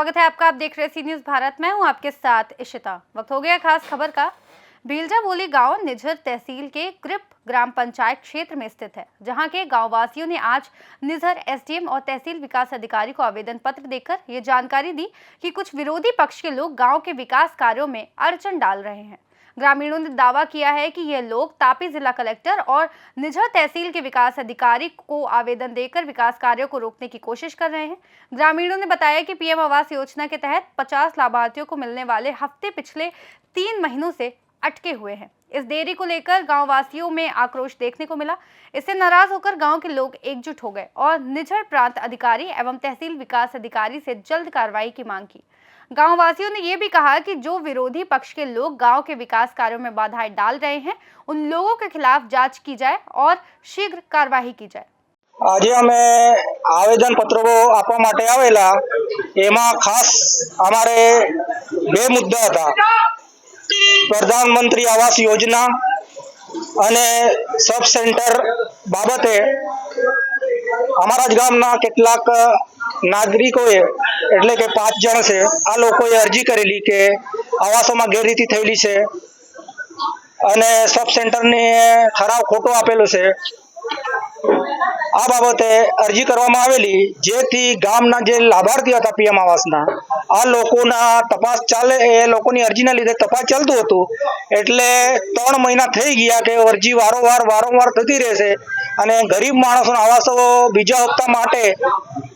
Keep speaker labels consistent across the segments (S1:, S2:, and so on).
S1: स्वागत है आपका। आप देख रहे हैं सी न्यूज़ भारत। मैं हूं आपके साथ इशिता। वक्त हो गया खास खबर का। भीलजा बोली गांव निझर तहसील के कृप ग्राम पंचायत क्षेत्र में स्थित है, जहां के गांव वासियों ने आज निझर एसडीएम और तहसील विकास अधिकारी को आवेदन पत्र देकर ये जानकारी दी कि कुछ विरोधी पक्ष के लोग गांव के विकास कार्यों में अड़चन डाल रहे हैं। ग्रामीणों ने दावा किया है कि ये लोग तापी जिला कलेक्टर और निझर तहसील के विकास अधिकारी को आवेदन देकर विकास कार्यों को रोकने की कोशिश कर रहे हैं। ग्रामीणों ने बताया कि पीएम आवास योजना के तहत 50 लाभार्थियों को मिलने वाले हफ्ते पिछले 3 महीनों से अटके हुए हैं। इस देरी को लेकर गांव वासियों में आक्रोश देखने को मिला। इससे नाराज होकर गांव के लोग एकजुट हो गए और निझर प्रांत अधिकारी एवं तहसील विकास अधिकारी से जल्द कार्रवाई की मांग की। गांव वासियों ने यह भी कहा कि जो विरोधी पक्ष के लोग गांव के विकास कार्यों में बाधाएं डाल रहे हैं, उन लोगों के खिलाफ जांच की जाए और शीघ्र कार्यवाही की जाए।
S2: आज अमे आवेदन पत्रों आपवा माटे आवेला, एमां खास अमारे बे मुद्दा हता। प्रधानमंत्री आवास योजना अने सब सेंटर बाबते अमारा ज गामना केटलाक नागरिकोए एटले के 5 जण छे, आ लोकोए अरजी करेली के आवासोमां गैररीति थयेली छे अने सब सेंटरने ठराव खोटो आपेलो छे। आ बाबते अरजी करवामां आवेली, जेथी गामना जे लाभार्थी हता पीएम आवासना आ लोकोना तपास चाले, ए लोकोनी अरजीना लीधे तपास चालतुं हतुं। एटले 3 महीना थई गया के अरजी वारंवार थती रहेशे अने गरीब माणसोना आवासो बीजा हप्ता माटे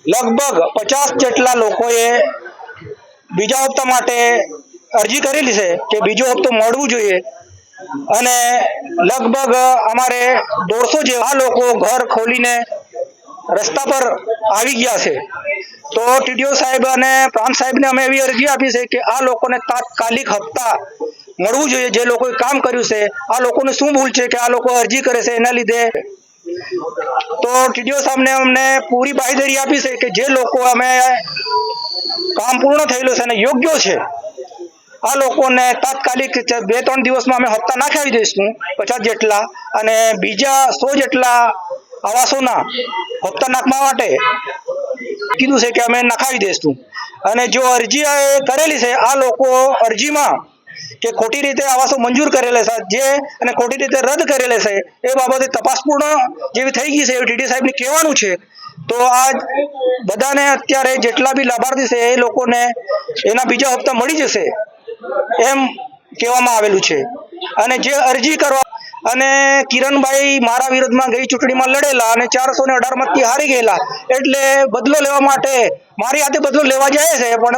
S2: लगभग 50 जेटला लोकोए बीजा हप्ता माटे अरजी करेली छे के बीजो हप्तो मळवुं जोईए अने लगभग अमारे 150 जेवा लोको घर खोलीने रस्ता पर आवी गया छे। तो टीडीओ साहेब अने प्रांत साहेब ने अमे एवी अरजी आपी छे के आ लोकोने तात्कालिक हप्ता मळवुं जोईए। जे लोकोए काम कर्युं छे आ लोकोने शुं भूल छे के आ लोको अरजी करे छे एना लीधे। तो टीडीओ साहेब ने अमने पूरी बांहेधरी आपी छे के जे लोको अमे काम पूर्ण थयेलुं छे अने योग्य छे आ लोकोने तात्कालिक 2-3 दिवसमां अमे हप्ता नाखावी दईशुं 50 जेटला अने बीजा 100 जेटला आवासोना हप्ता नाखवा माटे कीधुं छे के अमे नाखावी दईशुं। अने जो अरजी करेली छे आ लोको अरजीमां के खोटी रीते आवासो मंजूर करेला छे जे अने खोटी रीते रद्द करेला छे ए बाबते तपास पूर्ण जेवी थई गई छे टीडी साहेबने कहेवानुं छे। तो आज बधाने अत्यारे जेटला बी लाभार्थी छे ए लोकोने एना बीजा हप्ता मळी जशे एम कहेवामां आवेलुं छे। अने जे अरजी करवा अने किरणभाई मारा विरोधमां गई चूंटणीमां लड़ेला अने 418 मतथी हारी गयेला एटले बदलो लेवा माटे मारी हाथे बदलो लेवा जाय छे, पण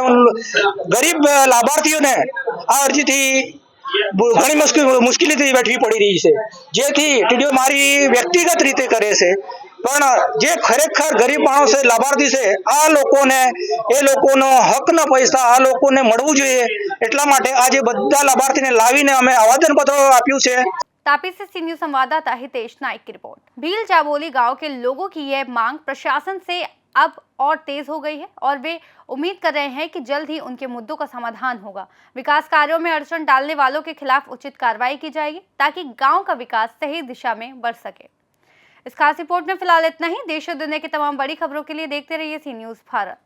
S2: गरीब लाभार्थीओने आ अरजीथी घणी मुश्केलीथी वेठवी पड़ी रही छे। जेथी टीडीओ मारी व्यक्तिगत रीते करे छे, पण जे खरेखर गरीब माणस छे, लाभार्थी छे, आ लोकोने ए लोकोनो हकना पैसा आ लोकोने मळवुं जोईए। એટલા માટે આજે બધા લાભાર્થીને લાવીને અમે આવેદનપત્ર આપ્યું છે।
S1: तापी से सी न्यूज़ संवाददाता हितेश नाइक की रिपोर्ट। भील जाबोली गांव के लोगों की यह मांग प्रशासन से अब और तेज हो गई है और वे उम्मीद कर रहे हैं कि जल्द ही उनके मुद्दों का समाधान होगा। विकास कार्यों में अड़चन डालने वालों के खिलाफ उचित कार्रवाई की जाएगी ताकि गांव का विकास सही दिशा में बढ़ सके। इस खास रिपोर्ट में फिलहाल इतना ही। देश और दुनिया की तमाम बड़ी खबरों के लिए देखते रहिए सी न्यूज़ भारत।